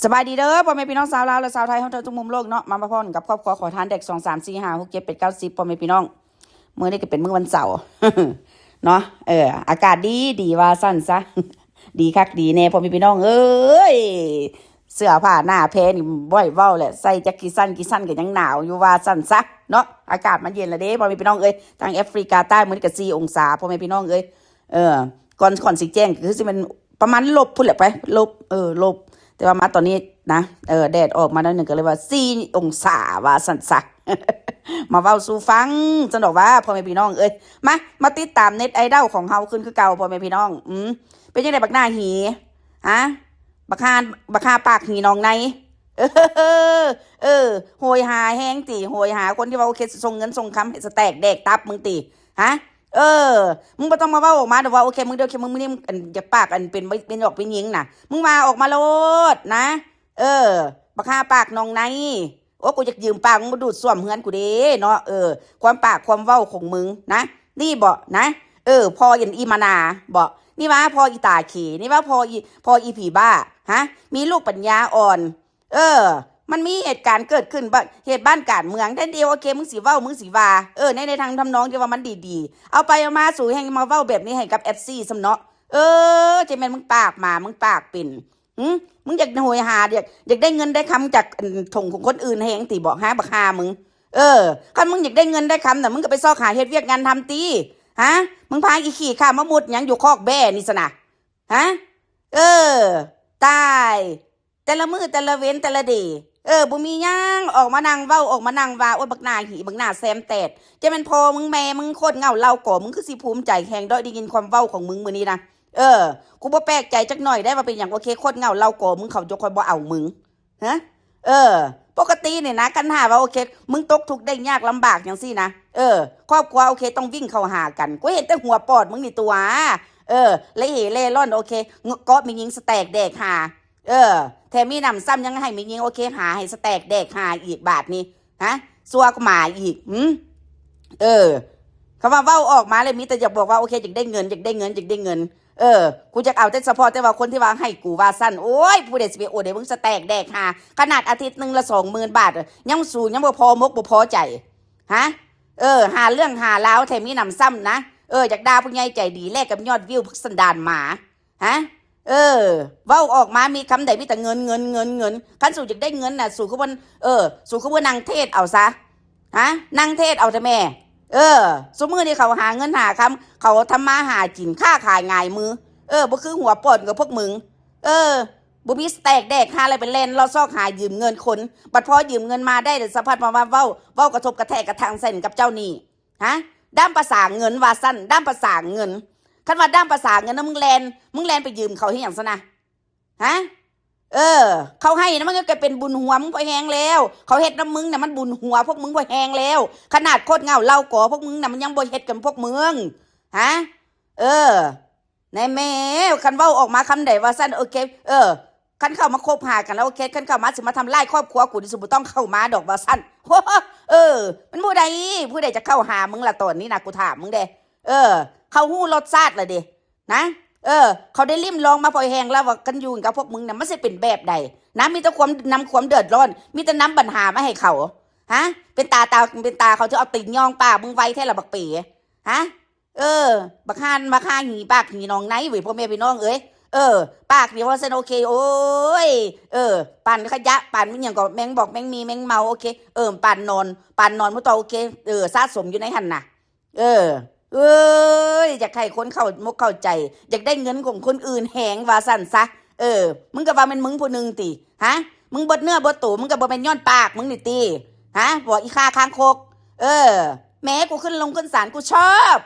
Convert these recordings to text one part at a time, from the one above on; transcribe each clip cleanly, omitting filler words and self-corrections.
สบายดีเด้อพ่อแม่พี่น้องสาวลาวและสาวไทยทุกมุมโลกเนาะมาพ่อกับครอบครัวขอทานเด็ก2 3 4 5 6 7 8 9 10พ่อแม่พี่น้องมื้อนี้ก็เป็นมื้อวันเสาร์ เนาะอากาศดีว่าสั้นซะ ดีคักดีแน่พ่อแม่พี่น้องเอ้ยเสื้อผ้าหน้าแพ้นี่บ่อยเว้าแหละใส่แจ็คกี่สั้นก็ยังหนาวอยู่ว่าสั้นซะเนาะอากาศมันเย็นละเด้พ่อแม่พี่น้องเอ้ยทางแอฟริกาใต้มื้อนี้ก็4 องศาพ่อแม่พี่น้องเอ้ยก่อนสิแจ้งคือสิมันประมาณลบพุ่นแหละไปลบแต่ว่ามาตอนนี้นะแดดออกมาแล้วหนึ่งก็เลยว่า4 องศาว่าสั่นซัก มาเว้าสู่ฟังสนอกว่าพ่อแม่พี่น้องเอ้ยมาติดตามเน็ตไอดอลของเฮาขึ้นคือเก่าพ่อแม่พี่น้องเป็นจังได๋บักหน้าหีฮะบักฮาปากหีน้องในโหยหาแฮงติโหยหาคนที่ว่าโอเคส่งเงินส่งคำให้สแต็กแดกตับมึงติฮะมึงบ่ต้องมาเว้าออกมาแต่ว่าโอเคมึงเดี๋ยวมึงนี่อยากปากเป็นออกเป็นหญิงน่ะมึงมาออกมาโลดนะบักฮาปากน้องในโอ้กูอยากยืมปากมึงมาดูดซ่วมเฮือนกูเด้เนาะความปากความเว้าของมึงนะนี่บ่นะพออีมานาบ่นี่ว่าพออีตาขี่นี่ว่าพออีผีบ้าฮะมีลูกปัญญาอ่อนมันมีเหตุการณ์เกิดขึ้นเหตุบ้านการเมืองแท้เดียวโอเคมึงสิเว้ามึงสิว่าในทางทำนองที่ว่ามันดีๆเอาไปเอามาสู่แห่งมาเว้าแบบนี้ให้กับแอดซี่สำเนาะจะแม่นมึงปากมามึงปากเป็นมึงอยากโหยหาอยากได้เงินได้คำจากถงของคนอื่นแหงตีบอกฮะบักฮามึงคันมึงอยากได้เงินได้คำแต่มึงก็ไปซอกหาเฮ็ดเวียกงานทำตีฮะมึงพาอีขี่ข้ามามุดหยังอยู่คอกแบ่นี่สนะฮะตายแต่ละมือแต่ละเว้นแต่ละเดบ่มีย่างออกมานั่งเว้าออกมานั่งว่าโอ้ยบักหน้าหีบักหน้าแซมแตดจะเป็นพอมึงแม่มึงโคตรเงาเล่าก่อมึงคือสิภูมิใจแข่งด้อยได้ยินความเว้าของมึงมื้อนี้นะกูบ่แปลกใจจักหน่อยได้ว่าเป็นอย่างโอเคโคตรเงาเล่าก่อมึงเขาจะคอยบ่เอามึงฮะปกติเนี่ยนะกันหาว่าโอเคมึงตกทุกข์ได้ยากลำบากอย่างซี่นะครอบครัวโอเคต้องวิ่งเข้าหากันกูเห็นแต่หัวปอดมึงนี่ตัวเล่เล่ร่อนโอเคก็มียิงสแต็กแดกหาแถมมีนำซ้ำยังให้มียิงโอเคหาให้สแต็กแดกหาอีกบาทนี้ฮะซัวก็หมาอีกคำว่าเว้าออกมาเลยมีแต่อยากบอกว่าโอเคอยากได้เงินกูจะเอาแต่เฉพาะแต่ว่าคนที่ว่าให้กูว่าสั้นโอ้ยผู้ใดสิไปโอเดี๋ยวมึงสแต็กแดกหาขนาดอาทิตย์นึงละ20,000 บาทยังสูงยังบ่พอมกบ่พอใจฮะหาเรื่องหาแล้วแถมมีนำซ้ำนะอยากด่าผู้ใหญ่ใจดีแลกกับยอดวิวสันดานหมาฮะเว้าออกมามีคำใดมีแต่เงินคันสู่อยากได้เงินน่ะสู่คือว่านางเทศเอาซะฮะนางเทศเอาแต่แม่สมมือที่เขาหาเงินหาคำเขาทำมาหากินค่าขายง่ายมือบ่คือหัวปอดกับพวกมึงบ่มีสแต็กแดกหาอะไรเป็นเล่นเราซอกหายืมเงินคนบัดพอยืมเงินมาได้แต่สะพัดมาเว้ากระทบกระแทกกระทางเส้นกับเจ้านี่ฮะด้ามภาษาเงินว่าสั้นด้ามภาษาเงินคันว่าด้ามภาษาเงินนะมึงแลนไปยืมเขาให้อย่างซะนะฮะเขาให้นะมันก็เป็นบุญหัวมึงพอแหงแล้วเขาเฮ็ดน้ำมึงน่ะมันบุญหัวพวกมึงพอแหงแล้วขนาดโคตรเงาเล่าก่อพวกมึงน่ะมันยังบ่เฮ็ดกันพวกมึงฮะในแม่คันเว้าออกมาคำใดว่าสั้นโอเคคันเข้ามาคบหากันแล้วโอเคคันเข้ามาสิมาทำลายครอบครัวกูดิสุบ่ต้องเข้ามาดอกว่าสั้นมันผู้ใดจะเข้าหามึงล่ะตอนนี้นะกูถามมึงเด้เขาหู้รสชาติละเด้นะเขาได้ลิ้มลองมาพอแหงแล้วว่ากันอยู่กับพวกมึงน่ะมันสิเป็นแบบใดนะมีแต่ความเดือดร้อนมีแต่น้ำปัญหามาให้เขาฮะเป็นตาเขาจะเอาติ่งยองปากมึงไว้แท้ละบักปีฮะบักฮานหีปากหีน้องไหนเว้ยพ่อแม่พี่น้องเอ้ยปากนี่ว่าเซนโอเคโอ้ยปั่นขยะปั่นมันอย่างก็แมงบอกแมงมีแมงเมาโอเคปั่นนอนมุตโอเคสะสมอยู่ในหันน่ะอยากให้คนเข้าใจอยากได้เงินของคนอื่นแหงว่าสั่นซะมึงก็ว่าเป็นมึงผู้นึงติฮะมึงบดเนื้อบดตูมึงก็บ่เป็นย้อนปากมึงนี่ติฮะบอกอีค่าค้างคกแม้กูขึ้นศาลกูชอบ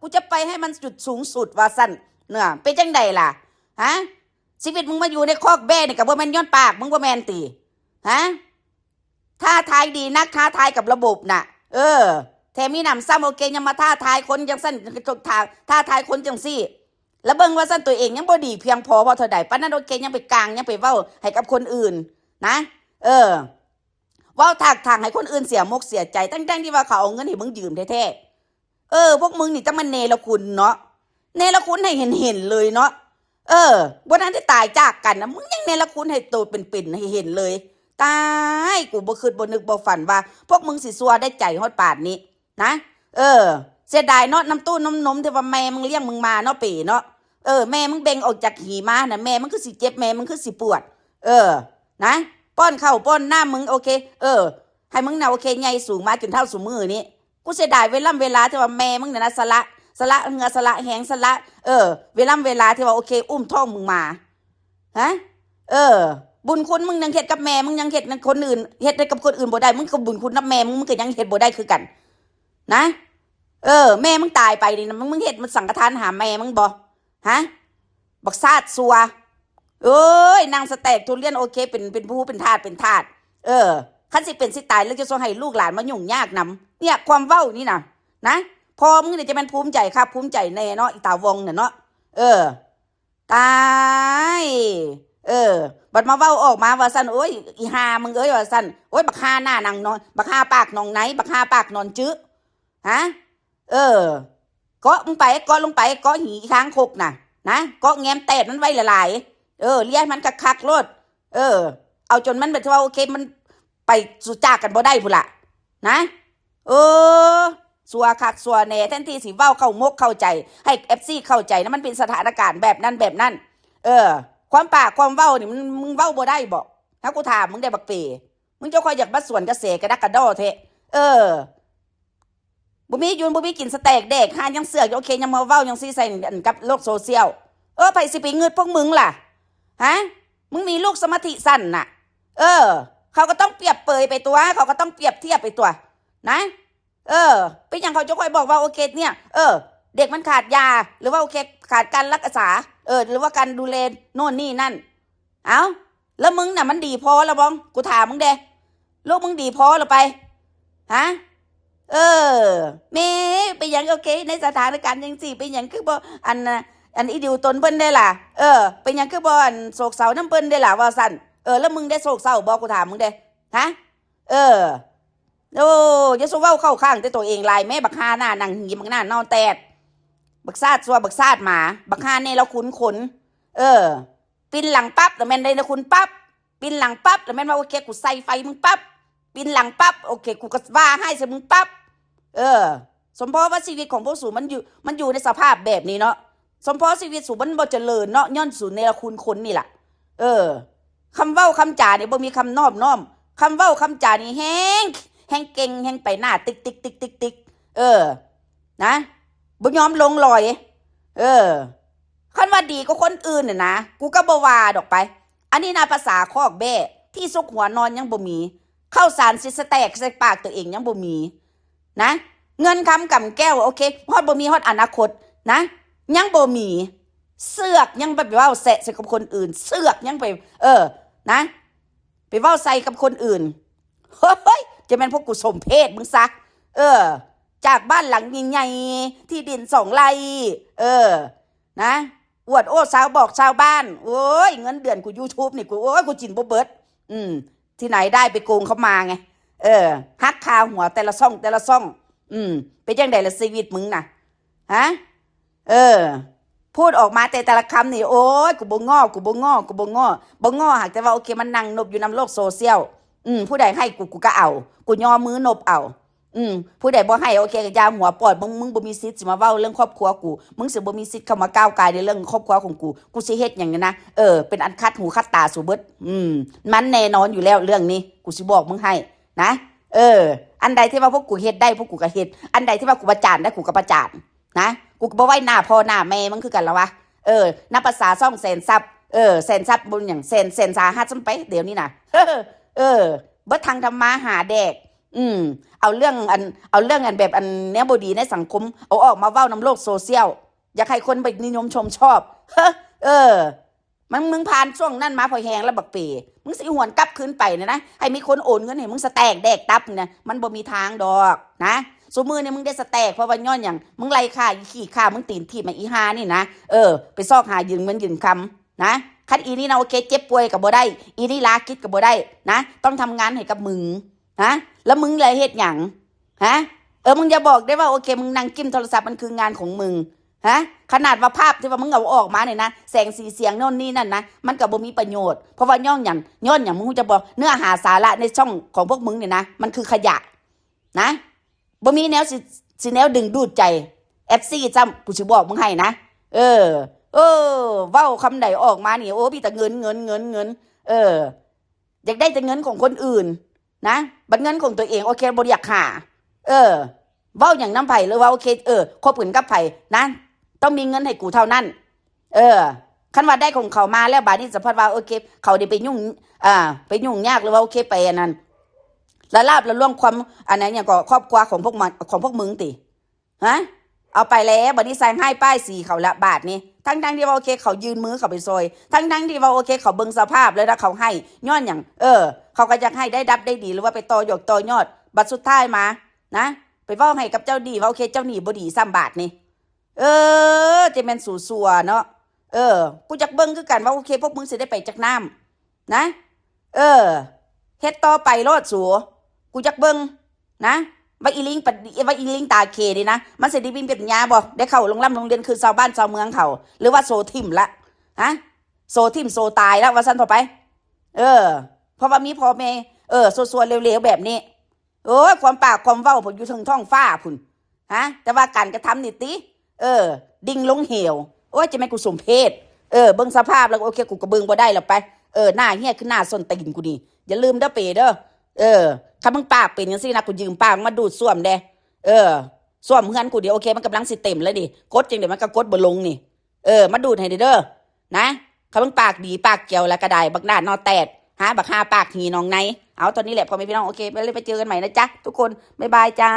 กูจะไปให้มันจุดสูงสุดว่าสั่นเนี่ยเป็นจังใดล่ะฮะชีวิตมึงมาอยู่ในคอกแบ่นี่ก็บ่แม่นย้อนปากมึงบ่แม่นติฮะท้าทายดีนักท้าทายกับระบบน่ะแถมมีหนำซ้ำโอเคยังมาท้าทายคนจังสั้นท้าทายคนจังซี่แล้วเบิ่งว่าสั้นตัวเองยังบ่ดีเพียงพอเท่าใดปานนั้นโอเคยังไปกลางยังไปเว้าให้กับคนอื่นนะเว้าทางให้คนอื่นเสียมกเสียใจตั้งที่ว่าเขาเอาเงินให้มึงยืมแท้ๆพวกมึงนี่ต้องมันเนรคุณเนาะเนรคุณให้เห็นเลยเนาะ บ่นั้นได้ตายจากกันนะมึงยังเนรคุณให้โตเป็นๆให้เห็นเลยตายกูบ่คิดบ่นึกบ่ฝันว่าพวกมึงสิซัวได้ใจฮอดปานนี้นะเสียดายเนาะน้ำตู้น้ำนมที่ว่าแม่มึงเลี้ยงมึงมาเนาะปีเนาะแม่มึงเบ่งออกจากหีมาน่ะแม่มึงคือสิเจ็บแม่มึงคือสิปวดนะป้อนข้าวป้อนน้ำมึงโอเคให้มึงน่ะโอเคใหญ่สูงมาจนเท่าสูมือนี้กูเสียดายเวลาที่ว่าแม่มึงน่ะนะสละเหงือสละแหงสละเวลาที่ว่าโอเคอุ้มท้องมึงมาฮะบุญคุณมึงยังเฮ็ดกับแม่มึงยังเฮ็ดกับคนอื่นเฮ็ดได้กับคนอื่นบ่ได้มึงก็บุญคุณนับแม่มึงก็ยังเฮ็ดบ่ได้คือกันนะแม่มึงตายไปนี่นะมึงเฮ็ดมันสังฆทานหาแม่มึงบ่ฮะบักซาดซัวนางสแต็กทุเรียนโอเคเป็นผู้เป็นทาสคันสิเป็นสิตายแล้วจะส่งให้ลูกหลานมายุ่งยากนำเนี่ยความเว้านี่นะพอมึงเนี่ยจะเป็นภูมิใจครับภูมิใจแน่เนาะอีตาวงเนี่ยเนาะตายบัดมาเว้าออกมาว่าซั่นโอ้ยอีหามึงว่าซั่นโอ้ยบักฮาหน้านางนอนบักฮาปากนองไหนบักฮาปากนอนจื้อฮะเกาะมึงไปเกาะลงไปเกาะหีค้างคกน่ะนะเกาะแง้มแตดมันไว้หลายๆเลี้ยมันคักๆโลดเอาจนมันแบบว่าโอเคมันไปสู่จากกันบ่ได้พุ่นล่ะนะสัวคักสัวแน่แทนที่สิเว้าเข้ามกเข้าใจให้ FC เข้าใจนะมันเป็นสถานการณ์แบบนั้นความปากความเว้านี่มึงเว้าบ่ได้บ่ถ้ากูถามมึงได้บักเปมึงจะคอยอยากมาสวนกระเสกระดักกระดอเทบ่มีกินสแต็กแดกหายังเสือกโอเคยังมาเว้ายังซีใส่กับโลกโซเชียลไผสิไปงึดพวกมึงล่ะฮะมึงมีลูกสมาธิสั้นน่ะเขาก็ต้องเปรียบเปยไปตัวเขาก็ต้องเปรียบเทียบไปตัวนะเป็นอย่างเขาจะคอยบอกว่าโอเคเนี่ยเด็กมันขาดยาหรือว่าโอเคขาดการรักษาหรือว่าการดูแลโน่นนี่นั่นเอาแล้วมึงน่ะมันดีพอแล้วบ้องกูถามมึงเด้ลูกมึงดีพอหรือไปฮะเมเป็นอย่างโอเคในสถานการณ์ยังสี่เป็นอย่างคือบ่อันอีดิวตนเปิ้นได้ล่ะเป็นอย่างคือบ่อันโศกเศร้าน้ำเปิ้นได้ล่ะว่าสั่นแล้วมึงได้โศกเศร้าบ่กูถามมึงเด้ฮะอย่าสู้เว้าเข้าข้างแต่ตัวเองลายแม่บักฮาหน้านั่งหีบักหน้านอนแตดบักซาดซัวบักซาดหมาบักฮาเนี่ยเราคุ้นขนปินหลังปั๊บแต่แม่นได้นะคุณปั๊บปินหลังปั๊บแต่แม่นว่าโอเคกูใส่ไฟมึงปั๊บปินหลังปั๊บโอเคกูก็ว่าให้ใส่มึงปั๊บสมพอว่าชีวิตของพวกสูมันอยู่ในสภาพแบบนี้เนาะสมพอชีวิตสูมันบ่เจริญเนาะย้อนสูในละคุณคนนี่แหละคำเว้าคำจาเนี่ยบ่มีคำนอบน้อมคำเว้าคำจานี่แห้งเก่งแห้งไปหน้าติ๊กนะบ่ยอมลงลอยคันว่าดีก็คนอื่นน่ะนะกูก็บ่ว่าดอกไปอันนี้นะภาษาคอกแบ้ที่ซุกหัวนอนยังบ่มีข้าวสารสิสแต็กใส่ปากตัวเองยังบ่มีนะเงินคำกำแก้วโอเคฮอดบ่มีฮอดอนาคตนะยังบ่มีเสือกยังไปเว้าแสะใส่กับคนอื่นเสือกยังไปนะไปเว้าใส่กับคนอื่นเฮ้ยจะเป็นพวกกูสมเพศมึงซะจากบ้านหลังใหญ่ๆที่ดิน2 ไร่นะอวดโอ้สาวบอกชาวบ้านโอ้ยเงินเดือนกู YouTube นี่กูโอ้ยกูจินบ่เบิดที่ไหนได้ไปโกงเขามาไงฮักคาหัวแต่ละซ่องเป็นจังได๋ล่ะชีวิตมึงน่ะฮะพูดออกมาแต่ละคำนี่โอ้ยกูบ่ง้อหากแต่ว่าโอเคมันนั่งนบอยู่นำโลกโซเชียลผู้ใดให้กูก็เอากูยอมมือนบเอาผู้ใดบ่ให้โอเคก็ยาหัวปอดมึงบ่มีสิทธิ์สิมาเว้าเรื่องครอบครัวกูมึงสิบ่มีสิทธิ์เข้ามาก้าวไก่ในเรื่องครอบครัวของกูสิเฮ็ดหยังนะเป็นอันคัดหูคัดตาสู่เบิดมันแน่นอนอยู่แล้วเรื่องนี้กูสิบอกมึงให้นะอันใดที่ว่าพวกกูเฮ็ดได้พวกกูก็เฮ็ดอันใดที่ว่ากูประจานได้กูก็ประจานนะกูก็บ่ไว้หน้าพ่อหน้าแม่มึงคือกันละวะนับภาษาซ่องแสนซับแสนซับบนอย่างแสนสาหัสซ้ำไปเดี๋ยวนี้น่ะเบิดทางทำมาหาแดกเอาเรื่องอันแบบอันเนี้ยบ่ดีในสังคมเอาออกมาเว้านำโลกโซเชียลอยากให้คนไปนิยมชมชอบมึงผ่านช่วงนั้นมาพอแหงแล้วบักเป๋มึงสิหวนกลับคืนไปนะให้มีคนโอนเงินให้มึงสแต็กแดกตับเนี่ยมันบ่มีทางดอกนะสมมือเนี่ยมึงได้สแต็กเพราะว่าย้อนอย่างมึงไล่ฆ่าอีขี้ฆ่ามึงตีนที่มาอีหานี่นะไปซอกหายืมเงินยืมคำนะคันอีนี่นะโอเคเจ็บป่วยกับบ่ได้อีนี่ลาคิดกับบ่ได้นะต้องทำงานให้กับมึงนะแล้วมึงเลยเฮ็ดหยังฮะมึงอย่าบอกได้ว่าโอเคมึงนั่งจิ้มโทรศัพท์มันคืองานของมึง ฮะขนาดว่าภาพที่ว่ามึงเอาออกมาเนี่ยนะแสงสีเสียงโน่นนี่นั่นนะมันก็บ่มีประโยชน์เพราะว่าย้อนอย่างมึงจะบอกเนื้อหาสาระในช่องของพวกมึงเนี่ยนะมันคือขยะนะบ่มีแนวสิแนวดึงดูดใจFCซ้ำกูสิบอกมึงให้นะเออเว้าคำใดออกมานี่โอ้มีแต่เงินอยากได้แต่เงินของคนอื่นนะบัดเงินของตัวเองโอเคบ่อยากหาเว้าอย่างน้ำไผ่หรือว่าโอเคคบกันกับไผ่นะต้องมีเงินให้กูเท่านั้นคันว่าได้ของเขามาแล้วบาดนี้สัมพันธ์ว่าโอเคเขาได้ไปยุ่งไปยุ่งยากหรือว่าโอเคไปอันนั้นละลาบละล่วงความอันนั้นอย่างก็ครอบครัวของพวกมันของพวกมึงติฮะเอาไปแล้วบัดนี้ใส่ให้ป้ายสีเขาละบาทนี้ทั้งที่ว่าโอเคเขายืนมือเขาไปซอยทั้งที่ว่าโอเคเขาเบิ่งสภาพแล้วเขาให้ย้อนอย่างเขาก็อยากให้ได้ดับได้ดีหรือว่าไปต่อยอดบัดสุดท้ายมานะไปเว้าให้กับเจ้าดีว่าโอเคเจ้าหนี้บ่ดีซ้ำบาทนี่จะแม่นสู่สัวเนาะกูจักเบิ่งคือกันว่าโอเคพวกมึงสิได้ไปจักน้ำนะเฮ็ดต่อไปโลดสัวกูจักเบิ่งนะว่าอีลิงตาเคดีนะมันสิได้บินเป็นญาบ่ได้เข้าโรงเรียนคือชาวบ้านชาวเมืองเขาหรือว่าโซทิมละฮะโซทิมโซตายแล้วว่าซั่นต่อไปเพราะว่ามีพ่อแม่ซัวๆเร็วๆแบบนี้ความปากความเว้าผมอยู่ถึงท้องฟ้าพุ่นฮะแต่ว่าการกระทำนี่ติดิ่งลงเหวโอ้ยจะไม่กูสมเพศเบิ่งสภาพแล้วโอเคกูก็เบิ่งบ่ได้แล้วไปหน้าเหี้ยคือหน้าส้นตีนกูนี่อย่าลืมเด้อเป๋เด้อถ้ามึงปากเป็นจังซี่นะกูยืมปากมาดูดซ่วมเด้ซ่วมเฮือนกูเดี๋ยวโอเคมันกำลังสิเต็มแล้วดิกดจังเดี๋ยวมันก็กดบ่ลงนี่มาดูดให้เด้อนะถ้ามึงปากดีปากเกี่ยวแล้วก็ได้บักหน้านอแตดหาบักหาปากหีน้องในเอาตอนนี้แหละพอแม่พี่น้องโอเคไปเลยไปเจอกันใหม่นะจ๊ะทุกคนบ๊ายบายจ้า